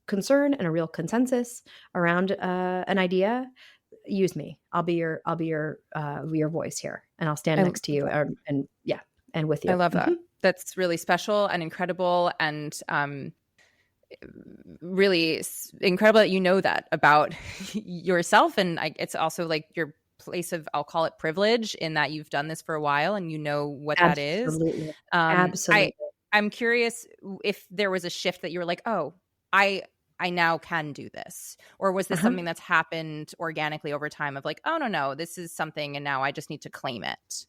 concern and a real consensus around an idea, use me. I'll be your voice here, and I'll stand I love next to you, that. and yeah, and with I you. love that. Mhm. That's really special and incredible, and really incredible that you know that about yourself. And it's also like your place of, I'll call it, privilege, in that you've done this for a while and you know what that is. Absolutely, um i absolutely. I'm curious if there was a shift that you were like, oh, I now can do this, or was this Uh-huh. something that's happened organically over time of like, oh, no, this is something and now I just need to claim it?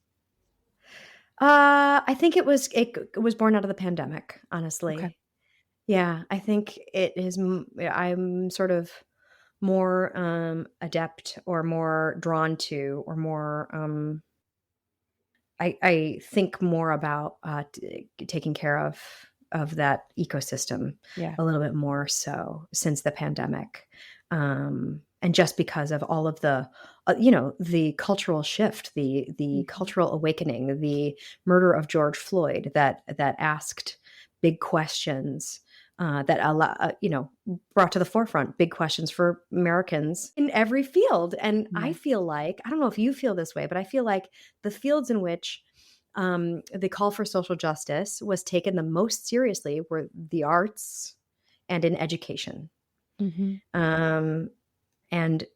I think it was born out of the pandemic, Okay. honestly. Yeah, I think it is. I'm sort of more adept or more drawn to or more I think more about taking care of that ecosystem Yeah. a little bit more so since the pandemic, and just because of all of the the cultural shift, the Mhm. cultural awakening, the murder of George Floyd that asked big questions. Brought to the forefront big questions for Americans in every field. And I Yeah. feel like, I don't know if you feel this way, but I feel like the fields in which the call for social justice was taken the most seriously were the arts and in education. Mhm. Um, and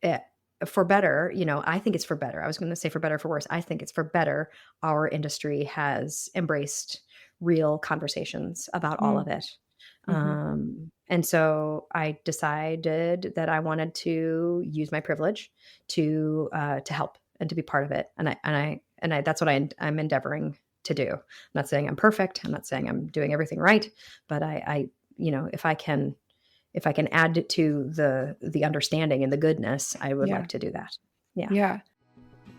uh, for better, I think it's for better. I was going to say for better, for worse. I think it's for better. Our industry has embraced real conversations about all of it. Mm-hmm. And so I decided that I wanted to use my privilege to help and to be part of it. And that's what I'm endeavoring to do. I'm not saying I'm perfect. I'm not saying I'm doing everything right, but I if I can add to the understanding and the goodness, I would Yeah. like to do that. Yeah. Yeah.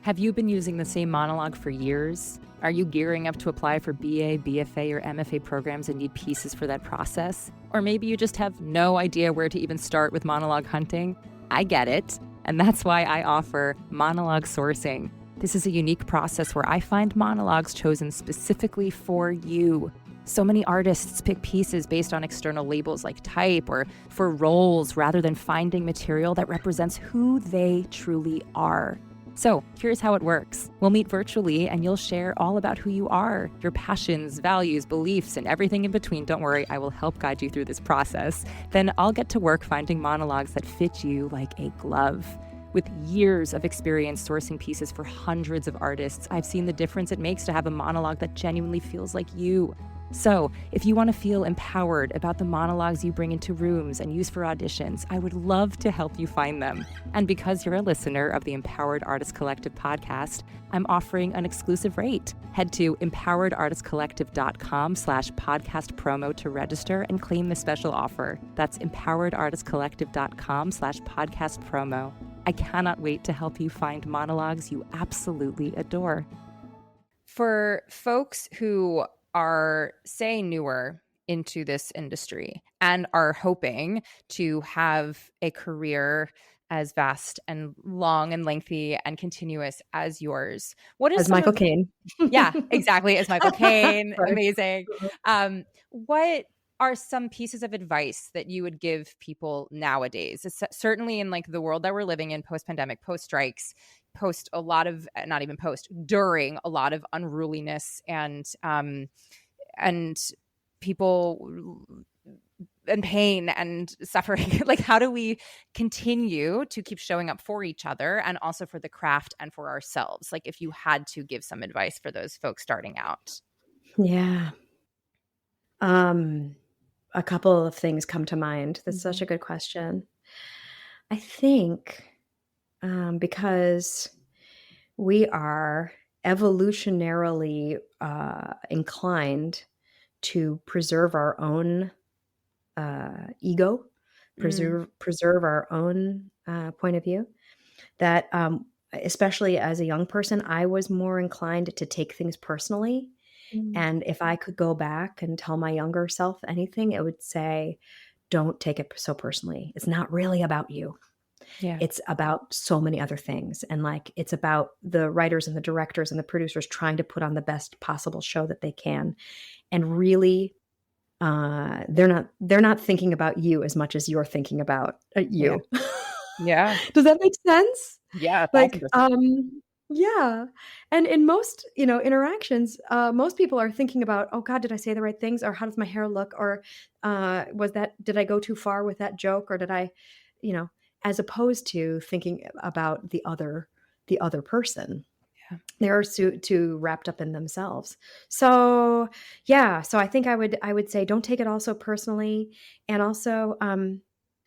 Have you been using the same monologue for years? Are you gearing up to apply for BA, BFA, or MFA programs and need pieces for that process? Or maybe you just have no idea where to even start with monologue hunting? I get it, and that's why I offer monologue sourcing. This is a unique process where I find monologues chosen specifically for you. So many artists pick pieces based on external labels like type or for roles rather than finding material that represents who they truly are. So here's how it works. We'll meet virtually and you'll share all about who you are, your passions, values, beliefs, and everything in between. Don't worry, I will help guide you through this process. Then I'll get to work finding monologues that fit you like a glove. With years of experience sourcing pieces for hundreds of artists, I've seen the difference it makes to have a monologue that genuinely feels like you. So, if you want to feel empowered about the monologues you bring into rooms and use for auditions, I would love to help you find them. And because you're a listener of the Empowered Artist Collective podcast, I'm offering an exclusive rate. Head to empoweredartistcollective.com/podcast promo to register and claim the special offer. That's empoweredartistcollective.com/podcast promo. I cannot wait to help you find monologues you absolutely adore. For folks who are, say, newer into this industry and are hoping to have a career as vast and long and lengthy and continuous as yours, what is As Michael Caine. Yeah, exactly, as Michael Caine. Sorry. Amazing. What are some pieces of advice that you would give people nowadays? Certainly in like the world that we're living in, post-pandemic, post-strikes, post a lot of, not even post, during a lot of unruliness and people and pain and suffering. Like, how do we continue to keep showing up for each other and also for the craft and for ourselves? Like, if you had to give some advice for those folks starting out. Yeah. A couple of things come to mind. That's such a good question. I think because we are evolutionarily inclined to preserve our own ego, preserve our own point of view, that especially as a young person, I was more inclined to take things personally. And if I could go back and tell my younger self anything, it would say, don't take it so personally. It's not really about you. Yeah. It's about so many other things. And like, it's about the writers and the directors and the producers trying to put on the best possible show that they can. And really, they're not thinking about you as much as you're thinking about you. Yeah. Does that make sense? Yeah. Like, 1,000%. yeah. And in most, interactions, most people are thinking about, oh God, did I say the right things? Or how does my hair look? Or did I go too far with that joke? Or did I, as opposed to thinking about the other person. Yeah. They're too wrapped up in themselves. So yeah, so I think I would say don't take it all so personally, and also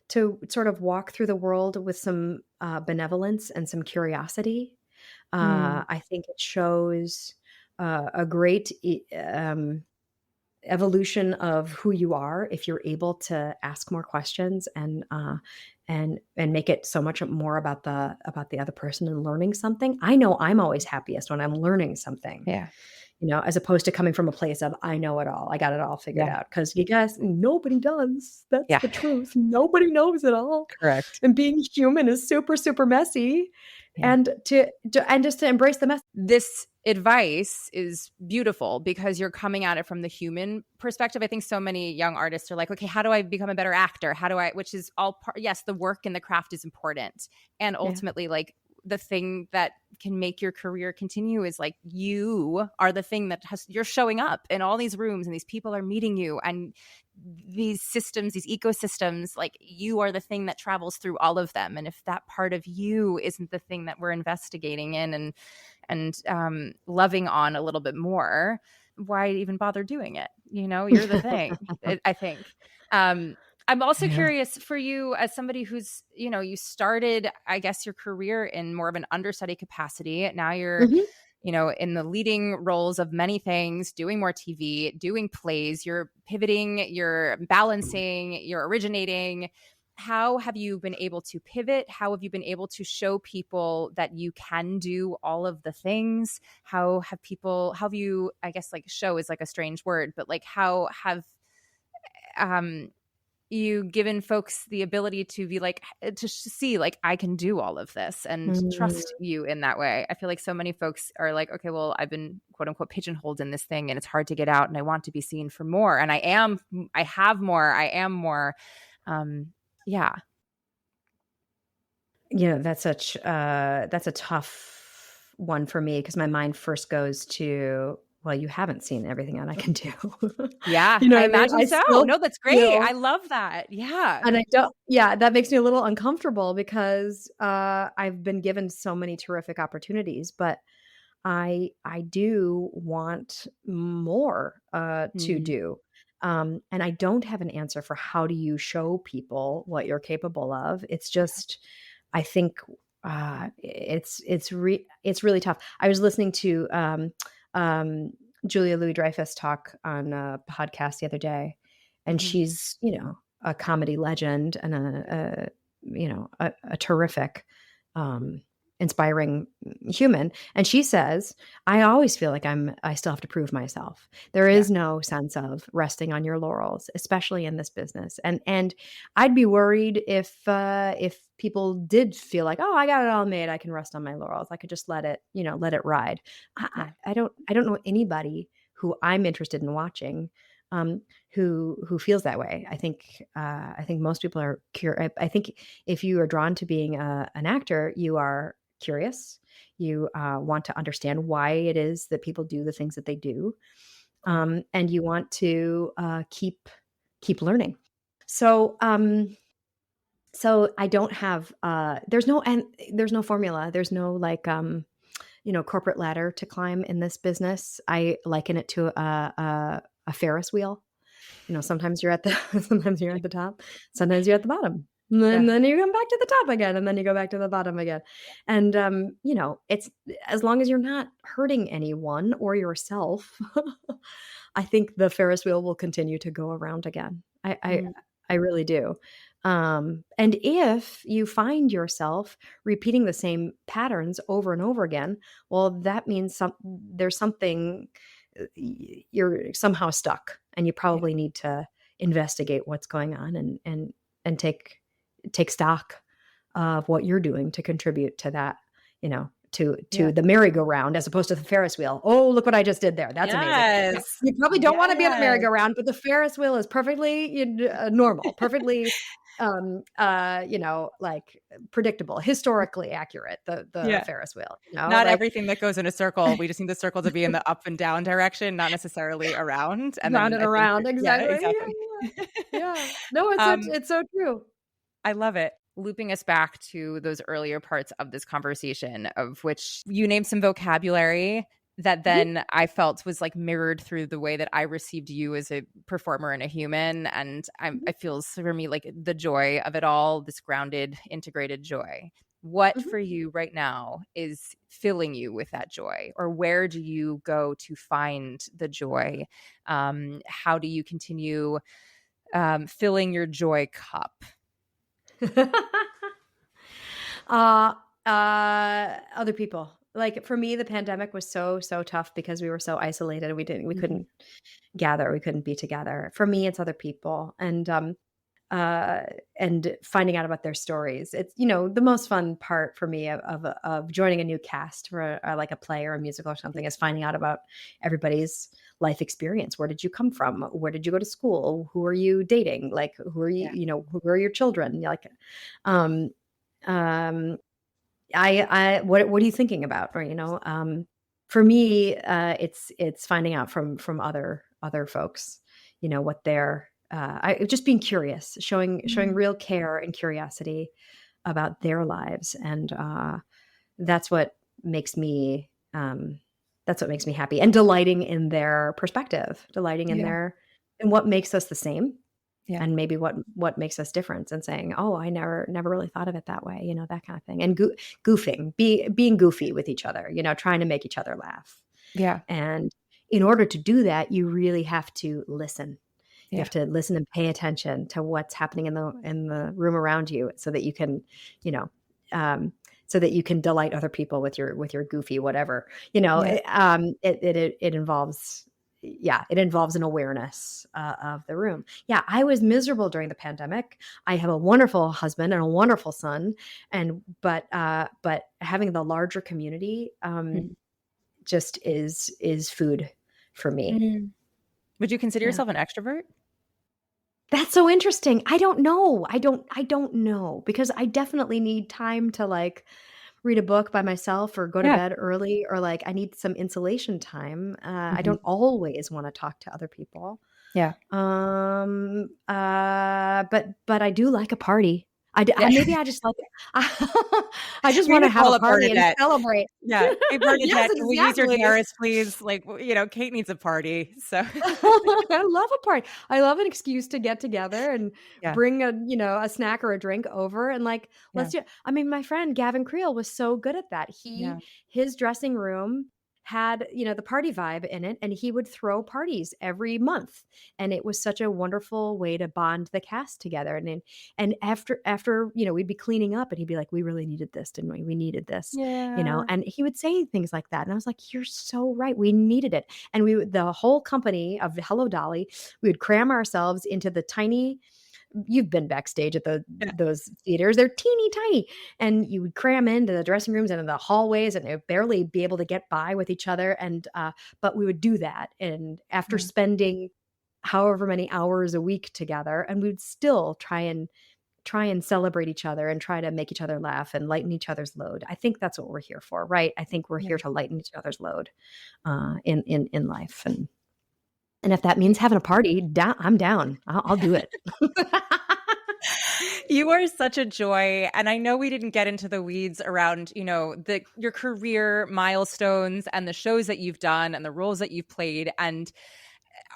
to sort of walk through the world with some benevolence and some curiosity. I think it shows a great evolution of who you are if you're able to ask more questions and make it so much more about the other person and learning something. I know I'm always happiest when I'm learning something. Yeah. As opposed to coming from a place of I know it all. I got it all figured out. Because you guys, nobody does. That's the truth. Nobody knows it all. Correct. And being human is super, super messy. Yeah. And just to embrace the mess. This advice is beautiful because you're coming at it from the human perspective. I think so many young artists are like, okay, how do I become a better actor? Which is all part, yes, the work and the craft is important. And ultimately, like, the thing that can make your career continue is like, you are the thing that you're showing up in all these rooms and these people are meeting you and these systems, these ecosystems, like you are the thing that travels through all of them. And if that part of you isn't the thing that we're investigating in and loving on a little bit more, why even bother doing it? You're the thing, I think. I'm also Yeah. curious for you as somebody who's, you started, I guess, your career in more of an understudy capacity. Now you're, Mhm. in the leading roles of many things, doing more TV, doing plays, you're pivoting, you're balancing, you're originating. How have you been able to pivot? How have you been able to show people that you can do all of the things? How have you, I guess, like, show is like a strange word, but like, how have um you given folks the ability to be like, to see like, I can do all of this and Mm. trust you in that way? I feel like so many folks are like, okay, well, I've been quote unquote pigeonholed in this thing and it's hard to get out and I want to be seen for more. And I have more, I am more. Yeah. That's a tough one for me because my mind first goes to, well, you haven't seen everything that I can do. Yeah. You know I what I mean? imagine I so. still No, that's great. feel I love that. Yeah. and I don't yeah, that makes me a little uncomfortable because, I've been given so many terrific opportunities, but I do want more, to Mm, do. And I don't have an answer for how do you show people what you're capable of. It's just I think, it's really tough. I was listening to, um, Julia Louis-Dreyfus talk on a podcast the other day, and mhm. she's, a comedy legend and a terrific, um, inspiring human, and she says, "I always feel like I still have to prove myself. There Yeah. is no sense of resting on your laurels, especially in this business." And I'd be worried if people did feel like, "Oh, I got it all made. I can rest on my laurels. I could just let it ride." Yeah. I don't know anybody who I'm interested in watching, who feels that way. I think most people are I think if you are drawn to being an actor, you are curious. You want to understand why it is that people do the things that they do, Yeah. and you want to keep learning. So, so I don't have there's no formula. There's no like corporate ladder to climb in this business. I liken it to a Ferris wheel. Sometimes you're at the sometimes you're Yeah. at the top, sometimes you're at the bottom, and Yeah. then you come back to the top again, and then you go back to the bottom again. And, it's as long as you're not hurting anyone or yourself, I think the Ferris wheel will continue to go around again. Mm, I really do. And if you find yourself repeating the same patterns over and over again, well, that means there's something you're somehow stuck and you yeah. probably need to investigate what's going on and take stock of what you're doing to contribute to that, to Yeah. the merry-go-round as opposed to the Ferris wheel. Oh, look what I just did there. That's amazing. Yeah, Yes. you probably don't want to be on the Yes. merry-go-round, but the Ferris wheel is perfectly normal, perfectly like predictable, historically accurate, the Yeah. Ferris wheel, Not like everything that goes in a circle. We just need the circle to be in the up and down direction, not necessarily around. And round then and I think, around, yeah, exactly. exactly. Yeah, yeah. Yeah. No, Um, it's so true. I love it. Looping us back to those earlier parts of this conversation, of which you named some vocabulary that Mhm, then I felt was like mirrored through the way that I received you as a performer and a human. And mhm, it feels for me like the joy of it all, this grounded, integrated joy. What mhm. for you right now is filling you with that joy? Or where do you go to find the joy? How do you continue filling your joy cup? Uh, other people. Like, for me, the pandemic was so, so tough because we were so isolated. We Mhm. couldn't gather, we couldn't be together. For me, it's other people uh, and finding out about their stories. It's, the most fun part for me of joining a new cast for like a play or a musical or something is finding out about everybody's life experience. Where did you come from? Where did you go to school? Who are you dating? Like, who are you, Yeah. who are your children? Like, um, um, what are you thinking about? Or, for me, it's finding out from other folks, what their just being curious, showing real care and curiosity about their lives. And that's what makes me happy, and delighting in their perspective, delighting in Yeah. in what makes us the same, Yeah. and maybe what makes us different, and saying, oh, I never really thought of it that way, that kind of thing. And being goofy with each other, trying to make each other laugh. Yeah. And in order to do that, you really have to listen. You Yeah. have to listen and pay attention to what's happening in the room around you, so that you can, delight other people with your goofy whatever. Yeah. It involves, it involves an awareness of the room. Yeah, I was miserable during the pandemic. I have a wonderful husband and a wonderful son, but having the larger community just is food for me. Mhm. Would you consider Yeah. yourself an extrovert? That's so interesting. I don't know. I don't know, because I definitely need time to, like, read a book by myself or go to Yeah. bed early, or, like, I need some insulation time. I Mhm. don't always wanna talk to other people. Yeah. But I do like a party. Yeah. Maybe I just like I just You're wanna gonna have call a up party and Bernadette. celebrate. Yeah. "Hey, Yes, Bernadette, can we use your exactly. terrace, please?" Like, Kate needs a party, so I love a party. I love an excuse to get together and Yeah. bring a snack or a drink over, and, like, Yeah. I mean, my friend Gavin Creel was so good at that. Yeah. His dressing room had, the party vibe in it, and he would throw parties every month. And it was such a wonderful way to bond the cast together. And after, we'd be cleaning up, and he'd be like, we really needed this, didn't we? We needed this, Yeah. and he would say things like that. And I was like, you're so right. We needed it. And the whole company of Hello Dolly, we would cram ourselves into the tiny, you've been backstage at Yeah. those theaters. They're teeny tiny, and you would cram into the dressing rooms and in the hallways, and they'd barely be able to get by with each other. And but we would do that, and after Yeah. spending however many hours a week together, and we'd still try and celebrate each other and try to make each other laugh and lighten each other's load. I think that's what we're here for, right? I think we're Yeah. here to lighten each other's load in life. And if that means having a party, I'm down. I'll do it. You are such a joy, and I know we didn't get into the weeds around, your career milestones and the shows that you've done and the roles that you've played, and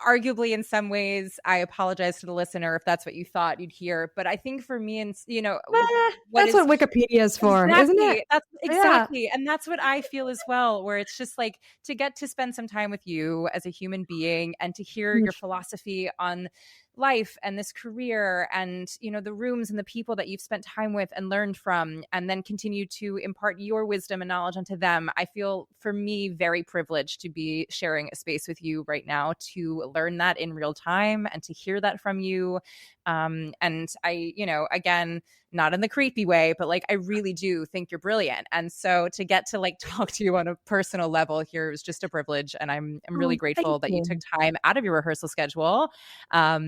arguably in some ways, I apologize to the listener if that's what you thought you'd hear, but I think for me, and what That's is what Wikipedia is for, isn't it? That's Yeah. exactly. And that's what I feel as well, where it's just like to get to spend some time with you as a human being and to hear your philosophy on life and this career and, the rooms and the people that you've spent time with and learned from, and then continue to impart your wisdom and knowledge onto them. I feel, for me, very privileged to be sharing a space with you right now, to learn that in real time and to hear that from you. And I, again, not in the creepy way, but like, I really do think you're brilliant. And so to get to like talk to you on a personal level here is just a privilege. And I'm really Oh, grateful thank that you took you. time out of your rehearsal schedule. Well,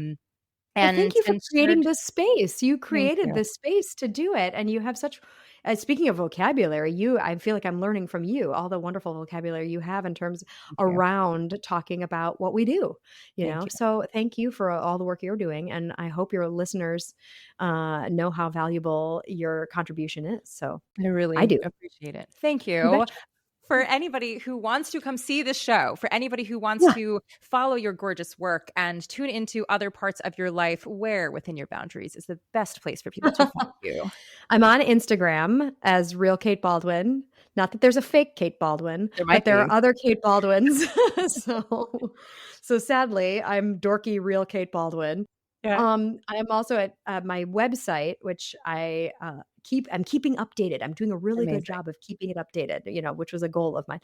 thank And you for creating shared. this space. You Thank created you. this space to do it, and you have such speaking of vocabulary, I feel like I'm learning from you, all the wonderful vocabulary you have in terms Thank you. around talking about what we do, Thank you. So thank you for all the work you're doing, and I hope your listeners know how valuable your contribution is. So I I really do. appreciate it. Thank You you. betcha. For anybody who wants to come see this show, for anybody who wants Yeah. to follow your gorgeous work and tune into other parts of your life, where within your boundaries is the best place for people to find you? I'm on Instagram as real Kate Baldwin. Not that there's a fake Kate Baldwin, There but might there are be. other Kate Baldwins. So sadly, I'm dorky real Kate Baldwin. Yeah. I am also at my website, which I'm keeping updated. I'm doing a really good Amazing. job of keeping it updated, which was a goal of mine.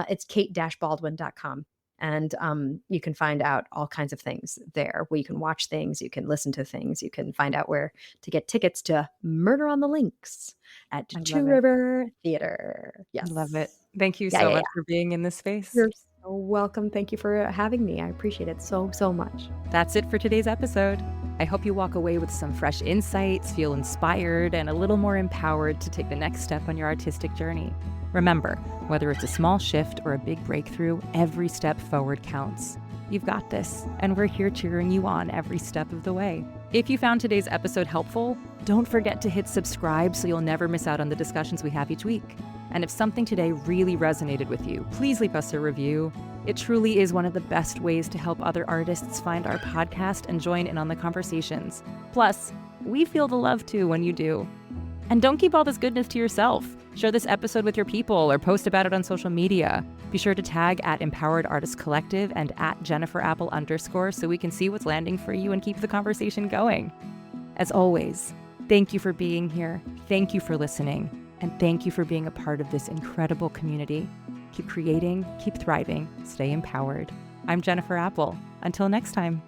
It's kate-baldwin.com. And you can find out all kinds of things there, where you can watch things, you can listen to things, you can find out where to get tickets to Murder on the Links at I Two love it. River Theater. I Yes. love it. Thank you Yeah, so yeah, much yeah. for being in this space. You're so welcome. Thank you for having me. I appreciate it so, so much. That's it for today's episode. I hope you walk away with some fresh insights, feel inspired, and a little more empowered to take the next step on your artistic journey. Remember, whether it's a small shift or a big breakthrough, every step forward counts. You've got this, and we're here cheering you on every step of the way. If you found today's episode helpful, don't forget to hit subscribe so you'll never miss out on the discussions we have each week. And if something today really resonated with you, please leave us a review. It truly is one of the best ways to help other artists find our podcast and join in on the conversations. Plus, we feel the love too when you do. And don't keep all this goodness to yourself. Share this episode with your people or post about it on social media. Be sure to tag at Empowered Artists Collective and at @JenniferApple_ so we can see what's landing for you and keep the conversation going. As always, thank you for being here. Thank you for listening. And thank you for being a part of this incredible community. Keep creating, keep thriving, stay empowered. I'm Jennifer Apple. Until next time.